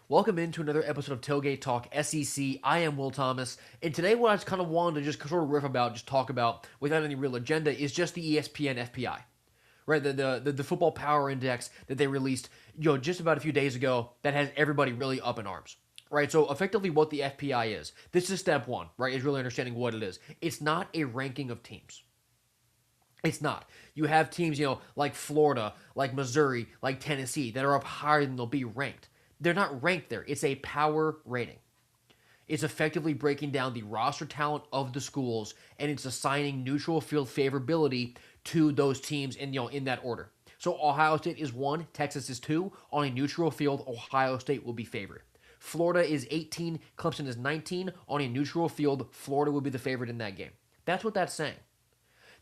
Welcome into another episode of Tailgate Talk SEC. I am Will Thomas, and today what I just kind of wanted to just sort of riff about, just talk about without any real agenda is just the ESPN FPI, right? The football power index that they released, just about a few days ago that has everybody really up in arms, right? So effectively, what the FPI is, this is step one, right? Is really understanding what it is. It's not a ranking of teams. It's not. You have teams, like Florida, like Missouri, like Tennessee, that are up higher than they'll be ranked. They're not ranked there. It's a power rating. It's effectively breaking down the roster talent of the schools, and it's assigning neutral field favorability to those teams in that order. So Ohio State is 1, Texas is 2. On a neutral field, Ohio State will be favored. Florida is 18, Clemson is 19. On a neutral field, Florida will be the favorite in that game. That's what that's saying.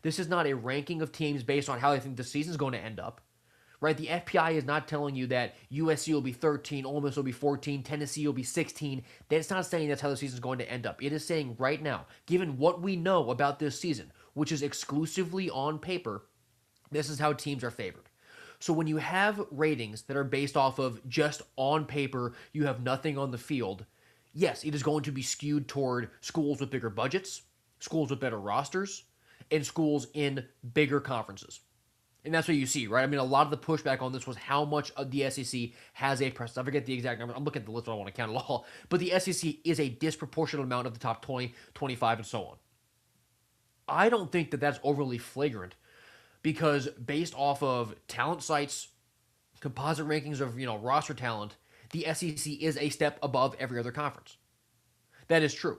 This is not a ranking of teams based on how they think the season's going to end up. Right? The FPI is not telling you that USC will be 13, Ole Miss will be 14, Tennessee will be 16. That's not saying that's how the season's going to end up. It is saying right now, given what we know about this season, which is exclusively on paper, this is how teams are favored. So when you have ratings that are based off of just on paper, you have nothing on the field, yes, it is going to be skewed toward schools with bigger budgets, schools with better rosters, and schools in bigger conferences. And that's what you see, right? I mean, a lot of the pushback on this was how much of the SEC has a presence. I forget the exact number. I'm looking at the list. I don't want to count it all. But the SEC is a disproportionate amount of the top 20, 25, and so on. I don't think that that's overly flagrant because based off of talent sites, composite rankings of, roster talent, the SEC is a step above every other conference. That is true.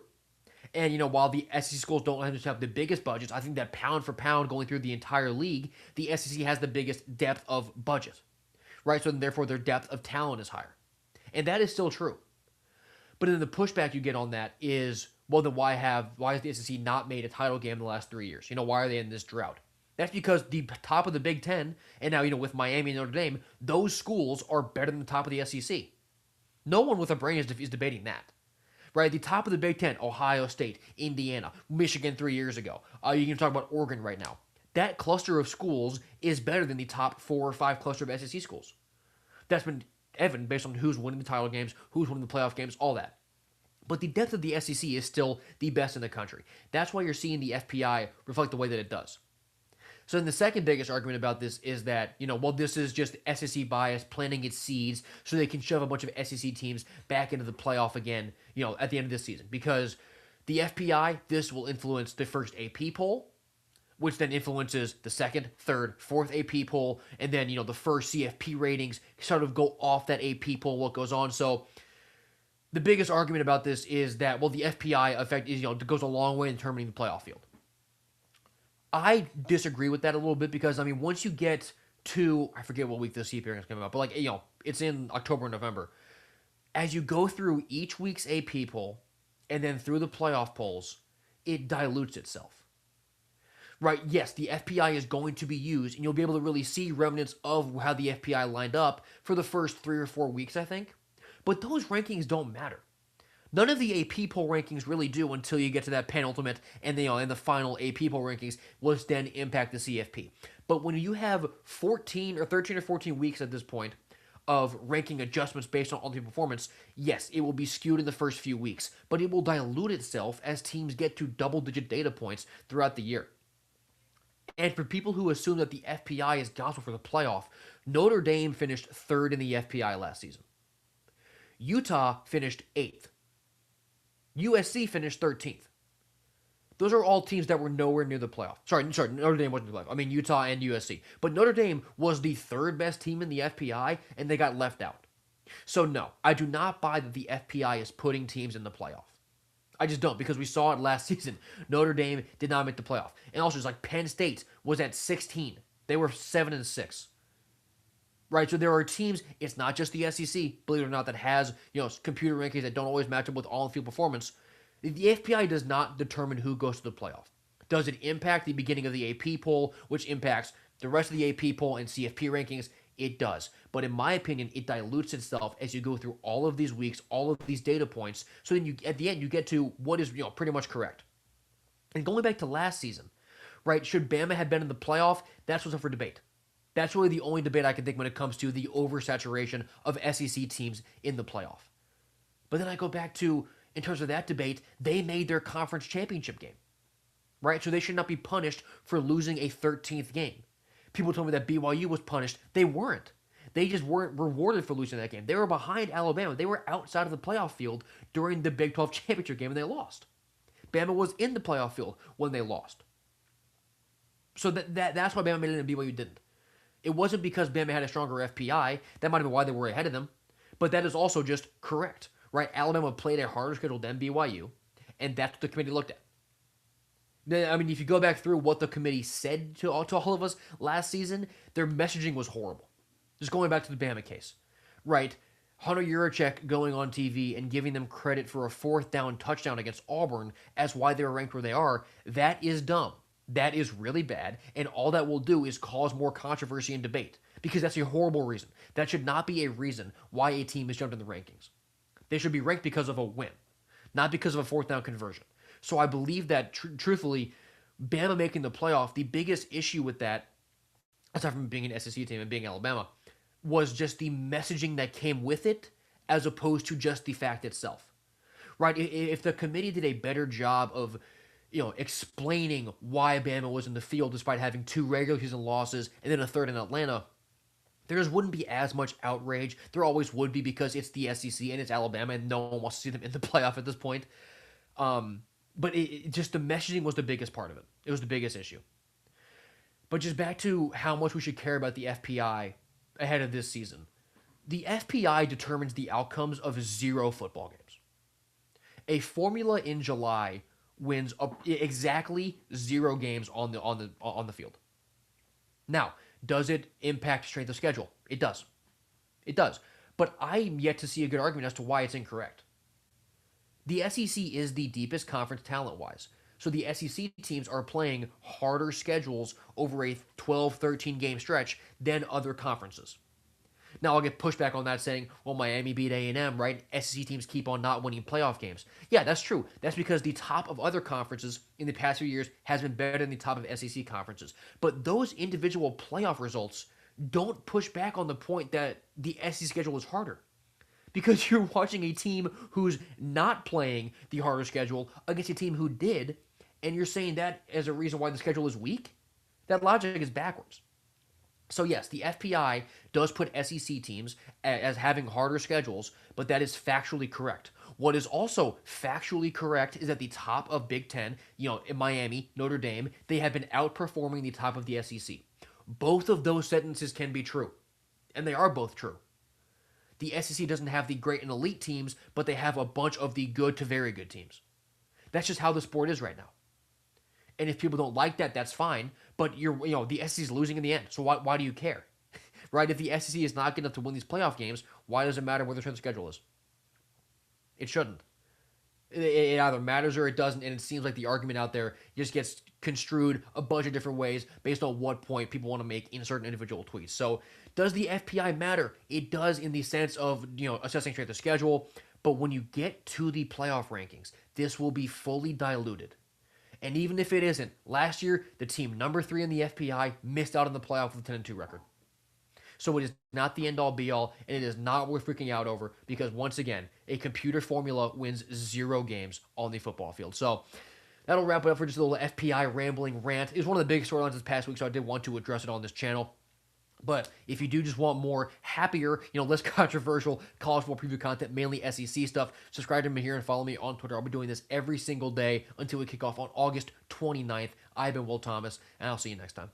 And, while the SEC schools don't have the biggest budgets, I think that pound for pound going through the entire league, the SEC has the biggest depth of budget, right? So therefore their depth of talent is higher. And that is still true. But then the pushback you get on that is, well, then why has the SEC not made a title game in the last 3 years? Why are they in this drought? That's because the top of the Big Ten, and now, with Miami and Notre Dame, those schools are better than the top of the SEC. No one with a brain is debating that. Right, the top of the Big Ten, Ohio State, Indiana, Michigan 3 years ago. You can talk about Oregon right now. That cluster of schools is better than the top 4 or 5 cluster of SEC schools. That's been evident based on who's winning the title games, who's winning the playoff games, all that. But the depth of the SEC is still the best in the country. That's why you're seeing the FPI reflect the way that it does. So then the second biggest argument about this is that, this is just SEC bias planting its seeds so they can shove a bunch of SEC teams back into the playoff again, at the end of this season. Because the FPI, this will influence the first AP poll, which then influences the second, third, fourth AP poll, and then, the first CFP ratings sort of go off that AP poll, what goes on. So the biggest argument about this is that, the FPI effect is, goes a long way in determining the playoff field. I disagree with that a little bit because, once you get to, I forget what week the CFP rankings come out, but it's in October and November. As you go through each week's AP poll and then through the playoff polls, it dilutes itself. Right? Yes, the FPI is going to be used, and you'll be able to really see remnants of how the FPI lined up for the first 3 or 4 weeks, I think. But those rankings don't matter. None of the AP poll rankings really do until you get to that penultimate and the final AP poll rankings, which then impact the CFP. But when you have 13 or 14 weeks at this point of ranking adjustments based on all-team performance, yes, it will be skewed in the first few weeks, but it will dilute itself as teams get to double-digit data points throughout the year. And for people who assume that the FPI is gospel for the playoff, Notre Dame finished 3rd in the FPI last season. Utah finished 8th. USC finished 13th. Those are all teams that were nowhere near the playoff. Sorry, Notre Dame wasn't in the playoff. Utah and USC. But Notre Dame was the 3rd best team in the FPI, and they got left out. So no, I do not buy that the FPI is putting teams in the playoff. I just don't, because we saw it last season. Notre Dame did not make the playoff. And also, it's like Penn State was at 16. They were 7-6. Right, so there are teams, it's not just the SEC, believe it or not, that has, computer rankings that don't always match up with on-field performance. The FPI does not determine who goes to the playoff. Does it impact the beginning of the AP poll, which impacts the rest of the AP poll and CFP rankings? It does. But in my opinion, it dilutes itself as you go through all of these weeks, all of these data points, so then at the end, you get to what is, pretty much correct. And going back to last season, right, should Bama have been in the playoff? That's what's up for debate. That's really the only debate I can think when it comes to the oversaturation of SEC teams in the playoff. But then I go back to, in terms of that debate, they made their conference championship game, right? So they should not be punished for losing a 13th game. People told me that BYU was punished. They weren't. They just weren't rewarded for losing that game. They were behind Alabama. They were outside of the playoff field during the Big 12 championship game, and they lost. Bama was in the playoff field when they lost. So that's why Bama made it and BYU didn't. It wasn't because Bama had a stronger FPI. That might have been why they were ahead of them. But that is also just correct, right? Alabama played a harder schedule than BYU, and that's what the committee looked at. I mean, if you go back through what the committee said to all of us last season, their messaging was horrible. Just going back to the Bama case, right? Hunter Yurachek going on TV and giving them credit for a fourth down touchdown against Auburn as why they were ranked where they are, that is dumb. That is really bad, and all that will do is cause more controversy and debate, because that's a horrible reason. That should not be a reason why a team is jumped in the rankings. They should be ranked because of a win, not because of a fourth down conversion. So I believe that, truthfully, Bama making the playoff, the biggest issue with that, aside from being an SEC team and being Alabama, was just the messaging that came with it, as opposed to just the fact itself. Right? If the committee did a better job of, explaining why Bama was in the field despite having 2 regular season losses and then a third in Atlanta, there just wouldn't be as much outrage. There always would be, because it's the SEC and it's Alabama and no one wants to see them in the playoff at this point. But just the messaging was the biggest part of it. It was the biggest issue. But just back to how much we should care about the FPI ahead of this season. The FPI determines the outcomes of 0 football games. A formula in July wins exactly 0 games on the field. Now, does it impact strength of schedule? It does. It does. But I'm yet to see a good argument as to why it's incorrect. The SEC is the deepest conference talent-wise. So the SEC teams are playing harder schedules over a 12, 13-game stretch than other conferences. Now, I'll get pushback on that saying, well, Miami beat A&M, right? SEC teams keep on not winning playoff games. Yeah, that's true. That's because the top of other conferences in the past few years has been better than the top of SEC conferences. But those individual playoff results don't push back on the point that the SEC schedule is harder. Because you're watching a team who's not playing the harder schedule against a team who did, and you're saying that as a reason why the schedule is weak? That logic is backwards. So yes, the FPI does put SEC teams as having harder schedules, but that is factually correct. What is also factually correct is that the top of Big Ten, in Miami, Notre Dame, they have been outperforming the top of the SEC. Both of those sentences can be true, and they are both true. The SEC doesn't have the great and elite teams, but they have a bunch of the good to very good teams. That's just how the sport is right now. And if people don't like that, that's fine. But the SEC is losing in the end, so why do you care? Right? If the SEC is not good enough to win these playoff games, why does it matter where their strength schedule is? It shouldn't. It either matters or it doesn't, and it seems like the argument out there just gets construed a bunch of different ways based on what point people want to make in certain individual tweets. So, does the FPI matter? It does in the sense of, assessing strength of schedule, but when you get to the playoff rankings, this will be fully diluted. And even if it isn't, last year, the team number 3 in the FPI missed out on the playoff with a 10-2 record. So it is not the end-all be-all, and it is not worth freaking out over, because once again, a computer formula wins 0 games on the football field. So that'll wrap it up for just a little FPI rambling rant. It was one of the big storylines this past week, so I did want to address it on this channel. But if you do just want more happier, less controversial college football preview content, mainly SEC stuff, subscribe to me here and follow me on Twitter. I'll be doing this every single day until we kick off on August 29th. I've been Will Thomas, and I'll see you next time.